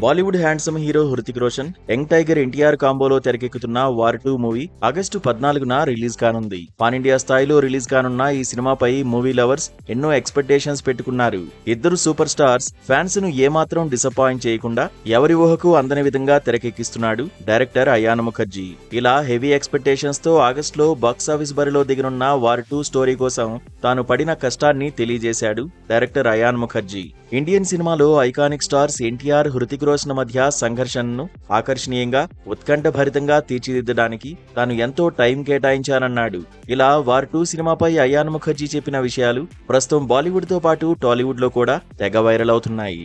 Bollywood handsome hero Hrithik Roshan, young tiger NTR కాంబోలో తెరకెక్కుతున్న War 2 movie August 14న రిలీజ్ కానుంది. పాన్ ఇండియా స్థాయిలో రిలీజ్ కానున్న ఈ సినిమాపై మూవీ లవర్స్ ఎన్నో ఎక్స్పెక్టేషన్స్ పెట్టుకున్నారు. ఇద్దరు సూపర్ స్టార్స్ ఫ్యాన్స్ ను ఏమాత్రం డిసప్పాయింట్ చేయకుండా ఎవరి ఊహకు అందని విధంగా తెరకెక్కిస్తున్నాడు డైరెక్టర్ అయాన్ ముఖర్జీ. ఇలా హెవీ ఎక్స్పెక్టేషన్స్ తో ఆగస్టులో బాక్సాఫీస్ బరిలో దిగనున్న వార్ 2 స్టోరీ కోసం తాను పడిన కష్టాన్ని తెలియజేశాడు డైరెక్టర్ అయాన్ ముఖర్జీ. ఇండియన్ సినిమాలో ఐకానిక్ స్టార్స్ ఎన్టీఆర్, హృతిక్ రోషన్ మధ్య సంఘర్షణను ఆకర్షణీయంగా, ఉత్కంఠభరితంగా తీర్చిదిద్దడానికి తాను ఎంతో టైం కేటాయించానన్నాడు. ఇలా వార్ 2 సినిమాపై అయాన్ ముఖర్జీ చెప్పిన విషయాలు ప్రస్తుతం బాలీవుడ్ తో పాటు టాలీవుడ్ లో కూడా తెగ వైరల్ అవుతున్నాయి.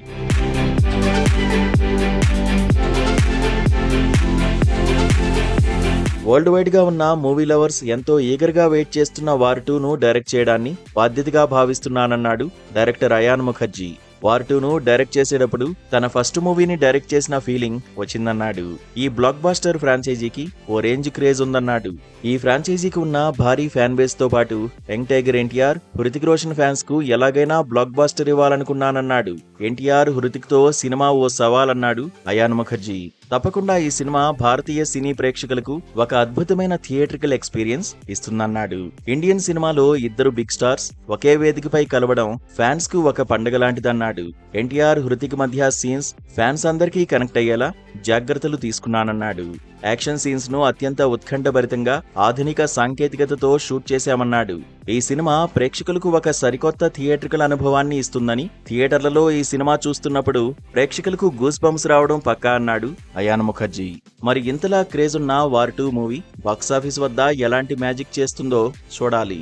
వరల్డ్ వైడ్ గా ఉన్న మూవీ లవర్స్ ఎంతో ఈగర్ గా వెయిట్ చేస్తున్న వార్ 2ను డైరెక్ట్ చేయడాన్ని బాధ్యతగా భావిస్తున్నానన్నాడు డైరెక్టర్ అయాన్ ముఖర్జీ. వార్ 2ను డైరెక్ట్ చేసేటప్పుడు తన ఫస్ట్ మూవీని డైరెక్ట్ చేసిన ఫీలింగ్ వచ్చిందన్నాడు. ఈ బ్లాక్ బాస్టర్ ఫ్రాంచైజీకి ఓ రేంజ్ క్రేజ్ ఉందన్నాడు. ఈ ఫ్రాంచైజీకి ఉన్న భారీ ఫ్యాన్ బేస్ తో పాటు young tiger NTR, Hrithik Roshan fans కు ఎలాగైనా బ్లాక్ బాస్టర్ ఇవ్వాలనుకున్నానన్నాడు. ఎన్టీఆర్, హృతిక్ తో సినిమా ఓ సవాల్ అన్నాడు అయాన్ ముఖర్జీ. తప్పకుండా ఈ సినిమా భారతీయ సినీ ప్రేక్షకులకు ఒక అద్భుతమైన థియేట్రికల్ ఎక్స్పీరియన్స్ ఇస్తుందన్నాడు. ఇండియన్ సినిమాలో ఇద్దరు బిగ్ స్టార్స్ ఒకే వేదికపై కలవడం ఫ్యాన్స్ కు ఒక పండుగ లాంటిదన్నాడు. ఎన్టీఆర్, హృతిక్ మధ్య సీన్స్ ఫ్యాన్స్ అందరికీ కనెక్ట్ అయ్యేలా జాగ్రత్తలు తీసుకున్నానన్నాడు. యాక్షన్ సీన్స్ ను అత్యంత ఉత్కంఠభరితంగా ఆధునిక సాంకేతికతతో షూట్ చేశామన్నాడు. ఈ సినిమా ప్రేక్షకులకు ఒక సరికొత్త థియేట్రికల్ అనుభవాన్ని ఇస్తుందని, థియేటర్లలో ఈ సినిమా చూస్తున్నప్పుడు ప్రేక్షకులకు గూస్ బంప్స్ రావడం పక్కా అన్నాడు అయాన్ ముఖర్జీ. మరి ఇంతలా క్రేజ్ ఉన్న వార్ 2 మూవీ బాక్సాఫీస్ వద్ద ఎలాంటి మ్యాజిక్ చేస్తుందో చూడాలి.